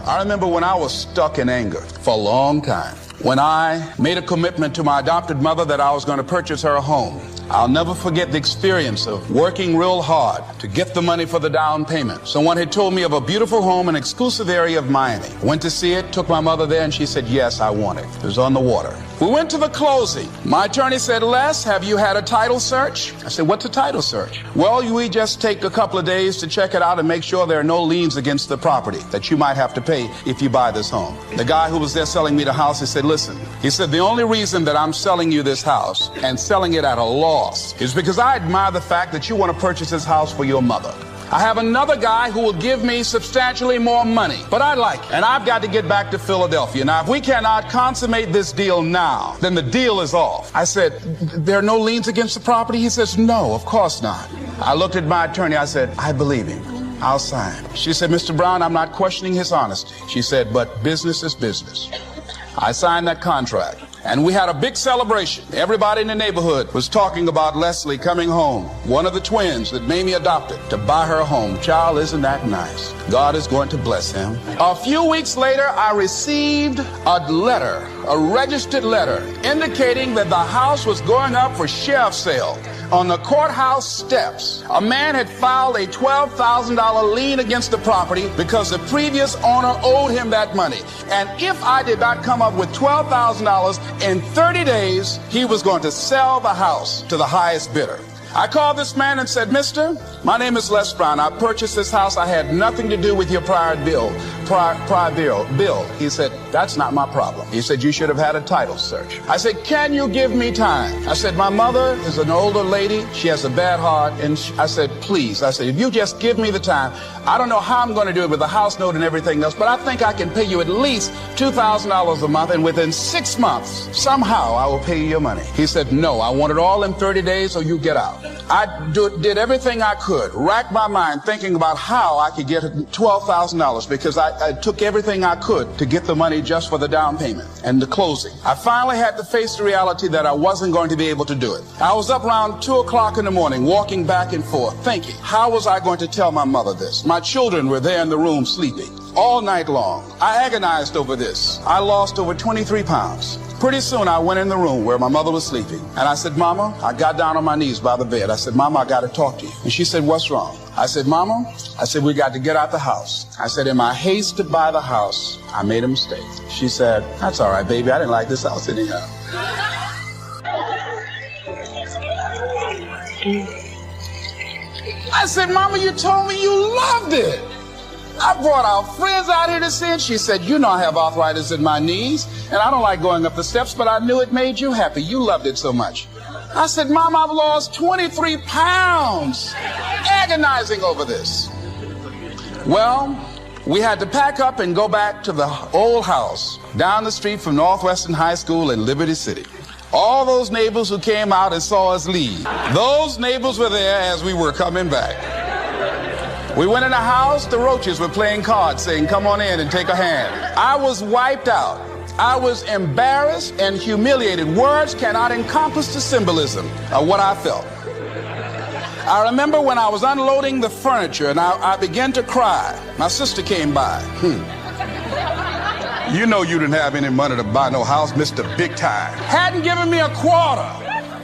I remember when I was stuck in anger for a long time. When I made a commitment to my adopted mother that I was going to purchase her a home. I'll never forget the experience of working real hard to get the money for the down payment. Someone had told me of a beautiful home in an exclusive area of Miami. Went to see it, took my mother there, and she said, yes, I want it. It was on the water. We went to the closing. My attorney said, Les, have you had a title search? I said, what's a title search? Well, we just take a couple of days to check it out and make sure there are no liens against the property that you might have to pay if you buy this home. The guy who was there selling me the house, he said, listen, he said, the only reason that I'm selling you this house and selling it at a loss is because I admire the fact that you want to purchase this house for your mother. I have another guy who will give me substantially more money, but I like it, and I've got to get back to Philadelphia. Now, if we cannot consummate this deal now, then the deal is off. I said, there are no liens against the property? He says, no, of course not. I looked at my attorney. I said, I believe him. I'll sign. She said, Mr. Brown, I'm not questioning his honesty. She said, but business is business. I signed that contract. And we had a big celebration. Everybody in the neighborhood was talking about Leslie coming home, one of the twins that Mamie adopted, to buy her a home. Child, isn't that nice? God is going to bless him. A few weeks later, I received a letter, a registered letter, indicating that the house was going up for sheriff's sale. On the courthouse steps, a man had filed a $12,000 lien against the property because the previous owner owed him that money. And if I did not come up with $12,000 in 30 days, he was going to sell the house to the highest bidder. I called this man and said, mister, my name is Les Brown. I purchased this house. I had nothing to do with your prior bill. He said, that's not my problem. He said, you should have had a title search. I said, can you give me time? I said, my mother is an older lady. She has a bad heart. And I said, please. I said, if you just give me the time, I don't know how I'm going to do it with the house note and everything else, but I think I can pay you at least $2,000 a month. And within 6 months, somehow I will pay you your money. He said, no, I want it all in 30 days or you get out. I did everything I could, racked my mind thinking about how I could get $12,000 because I took everything I could to get the money just for the down payment and the closing. I finally had to face the reality that I wasn't going to be able to do it. I was up around 2 o'clock in the morning, walking back and forth, thinking, how was I going to tell my mother this? My children were there in the room sleeping all night long. I agonized over this. I lost over 23 pounds. Pretty soon I went in the room where my mother was sleeping and I said, Mama, I got down on my knees by the bed. I said, Mama, I got to talk to you. And she said, what's wrong? I said, Mama, I said, we got to get out the house. I said, in my haste to buy the house, I made a mistake. She said, that's all right, baby. I didn't like this house anyhow. I said, Mama, you told me you loved it. I brought our friends out here to see it. She said, you know I have arthritis in my knees, and I don't like going up the steps, but I knew it made you happy. You loved it so much. I said, Mom, I've lost 23 pounds agonizing over this. Well, we had to pack up and go back to the old house down the street from Northwestern High School in Liberty City. All those neighbors who came out and saw us leave, those neighbors were there as we were coming back. We went in the house, the roaches were playing cards, saying, come on in and take a hand. I was wiped out. I was embarrassed and humiliated. Words cannot encompass the symbolism of what I felt. I remember when I was unloading the furniture and I began to cry. My sister came by. You know you didn't have any money to buy no house, Mr. Big Time. Hadn't given me a quarter.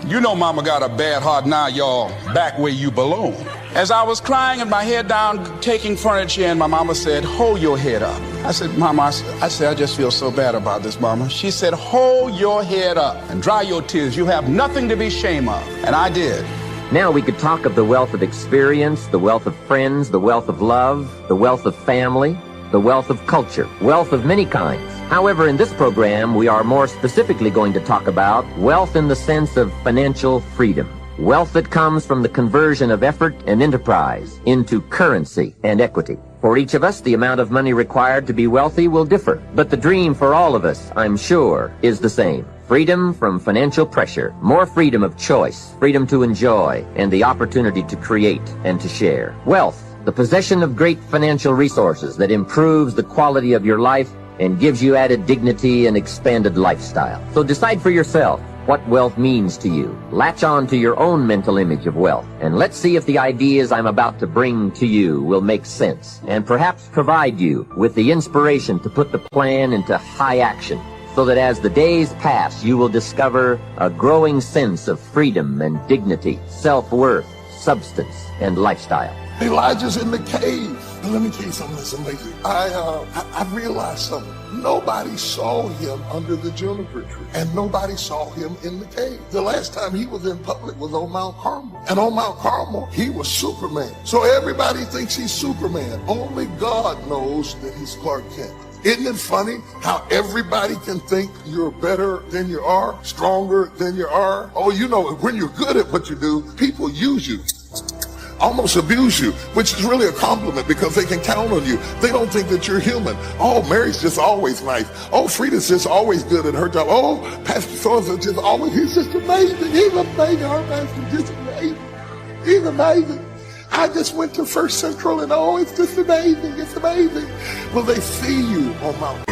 You know Mama got a bad heart now, y'all, back where you belong. As I was crying and my head down, taking furniture in, my mama said, hold your head up. I said, Mama, I just feel so bad about this, Mama. She said, hold your head up and dry your tears. You have nothing to be ashamed of. And I did. Now we could talk of the wealth of experience, the wealth of friends, the wealth of love, the wealth of family, the wealth of culture, wealth of many kinds. However, in this program, we are more specifically going to talk about wealth in the sense of financial freedom. Wealth that comes from the conversion of effort and enterprise into currency and equity. For each of us, the amount of money required to be wealthy will differ, but the dream for all of us, I'm sure, is the same. Freedom from financial pressure, more freedom of choice, freedom to enjoy, and the opportunity to create and to share. Wealth, the possession of great financial resources that improves the quality of your life and gives you added dignity and expanded lifestyle. So decide for yourself, what wealth means to you. Latch on to your own mental image of wealth, and let's see if the ideas I'm about to bring to you will make sense, and perhaps provide you with the inspiration to put the plan into high action, so that as the days pass, you will discover a growing sense of freedom and dignity, self-worth, substance, and lifestyle. Elijah's in the cave. And let me tell you something that's amazing. I realized something. Nobody saw him under the juniper tree, and nobody saw him in the cave. The last time he was in public was on Mount Carmel. And on Mount Carmel, he was Superman. So everybody thinks he's Superman. Only God knows that he's Clark Kent. Isn't it funny how everybody can think you're better than you are, stronger than you are? Oh, you know, when you're good at what you do, people use you, almost abuse you, which is really a compliment because they can count on you. They don't think that you're human. Oh, Mary's just always nice. Oh, Frida's just always good at her job. Oh, Pastor so-and-so just always, he's just amazing. He's amazing. Our pastor's just amazing. He's amazing. I just went to First Central and oh, it's just amazing. It's amazing. Well, they see you on Mount.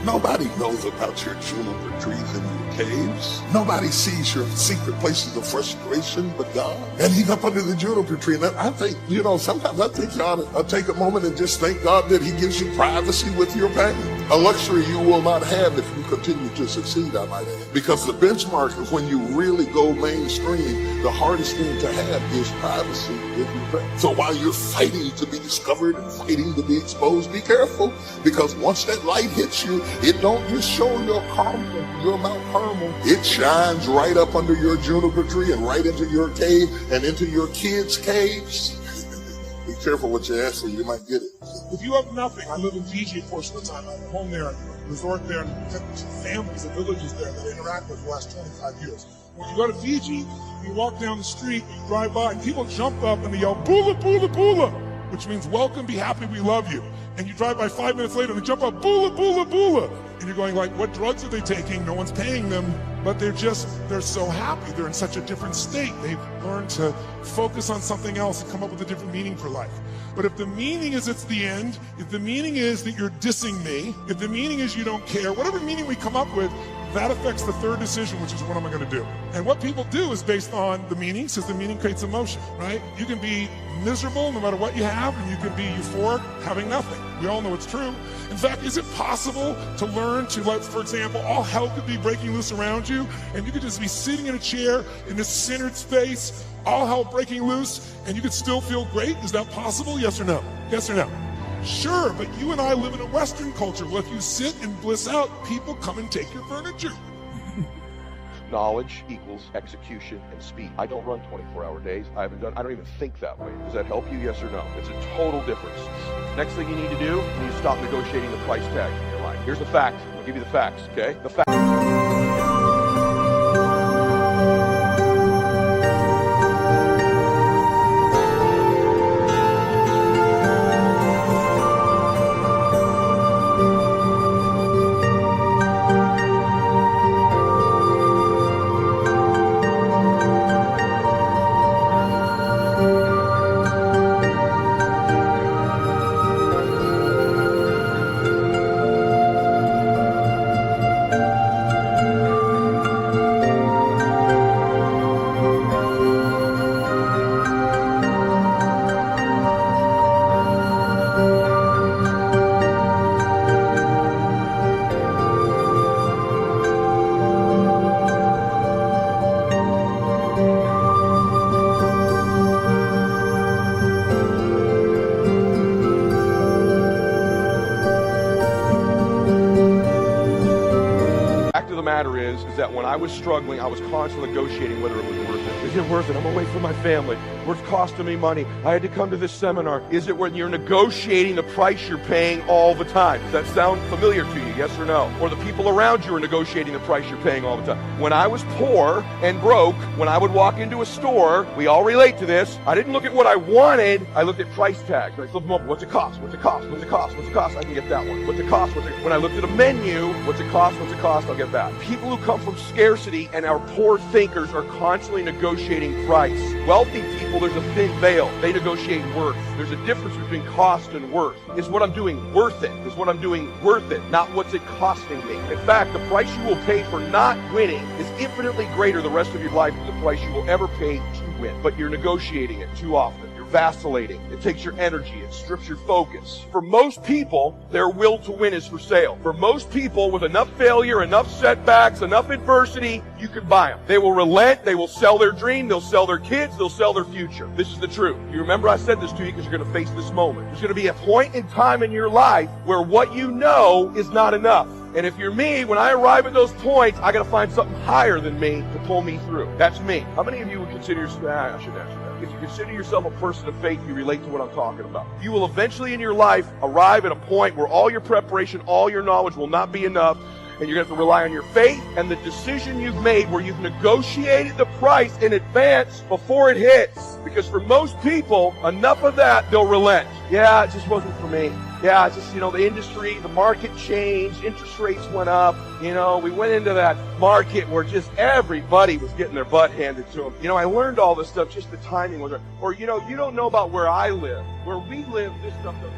Nobody knows about your juniper trees and your caves. Nobody sees your secret places of frustration but God. And he's up under the juniper tree. And I think, sometimes I think you ought to take a moment and just thank God that he gives you privacy with your pain. A luxury you will not have if you continue to succeed, I might add. Because the benchmark of when you really go mainstream, the hardest thing to have is privacy with your pain. So while you're fighting to be discovered and fighting to be exposed, be careful. Because once that light hits you, it don't just show your Mount Carmel. It shines right up under your juniper tree and right into your cave and into your kids' caves. Be careful what you ask for, you might get it. If you have nothing, I live in Fiji a portion of the time. I have a home there, a resort there, and families and villages there that I interact with for the last 25 years. When you go to Fiji, you walk down the street, you drive by, and people jump up and they yell, "Bula, bula, bula," which means welcome, be happy, we love you. And you drive by 5 minutes later and they jump up, "Bula, bula, bula." And you're going like, what drugs are they taking? No one's paying them. But they're so happy. They're in such a different state. They've learned to focus on something else and come up with a different meaning for life. But if the meaning is it's the end, if the meaning is that you're dissing me, if the meaning is you don't care, whatever meaning we come up with, that affects the third decision, which is what am I going to do? And what people do is based on the meaning, since the meaning creates emotion, right? You can be miserable no matter what you have, and you can be euphoric having nothing. We all know it's true. In fact, is it possible to learn to let, for example, all hell could be breaking loose around you, and you could just be sitting in a chair in this centered space, all hell breaking loose, and you could still feel great? Is that possible? Yes or no? Yes or no? Sure, but you and I live in a Western culture. Well, if you sit and bliss out, people come and take your furniture. Knowledge equals execution and speed. I don't run 24-hour days. I don't even think that way. Does that help you? Yes or no? It's a total difference. Next thing you need to do, you need to stop negotiating the price tag in your life. Here's the fact. I'll give you the facts, okay? The fact. matter is that when I was struggling, I was constantly negotiating whether it was worth it. Is it worth it? I'm away from my family. It's costing me money. I had to come to this seminar. Is it when you're negotiating the price you're paying all the time? Does that sound familiar to you? Yes or no? Or the people around you are negotiating the price you're paying all the time. When I was poor and broke, when I would walk into a store, we all relate to this, I didn't look at what I wanted, I looked at price tags. I flipped them up. What's it cost? What's it cost? What's it cost? What's it cost? I can get that one. What's it cost? When I looked at a menu, what's it cost? What's it cost? I'll get that. People who come from scarcity and are poor thinkers are constantly negotiating price. Wealthy people, there's a thin veil. They negotiate worth. There's a difference between cost and worth. Is what I'm doing worth it? Is what I'm doing worth it? Not what's it costing me. In fact, the price you will pay for not winning is infinitely greater the rest of your life than the price you will ever pay to win. But you're negotiating it too often. You're vacillating. It takes your energy. It strips your focus. For most people, their will to win is for sale. For most people, with enough failure, enough setbacks, enough adversity, you can buy them. They will relent. They will sell their dream. They'll sell their kids. They'll sell their future. This is the truth. You remember I said this to you because you're going to face this moment. There's going to be a point in time in your life where what you know is not enough. And if you're me, when I arrive at those points, I got to find something higher than me to pull me through. That's me. How many of you would consider yourself, I should answer that. If you consider yourself a person of faith, you relate to what I'm talking about. You will eventually in your life arrive at a point where all your preparation, all your knowledge will not be enough, and you're going to have to rely on your faith and the decision you've made where you've negotiated the price in advance before it hits. Because for most people, enough of that, they'll relent. Yeah, it just wasn't for me. Yeah, it's just, the industry, the market changed, interest rates went up. We went into that market where just everybody was getting their butt handed to them. I learned all this stuff, just the timing was right. Or, you don't know about where I live. Where we live, this stuff doesn't.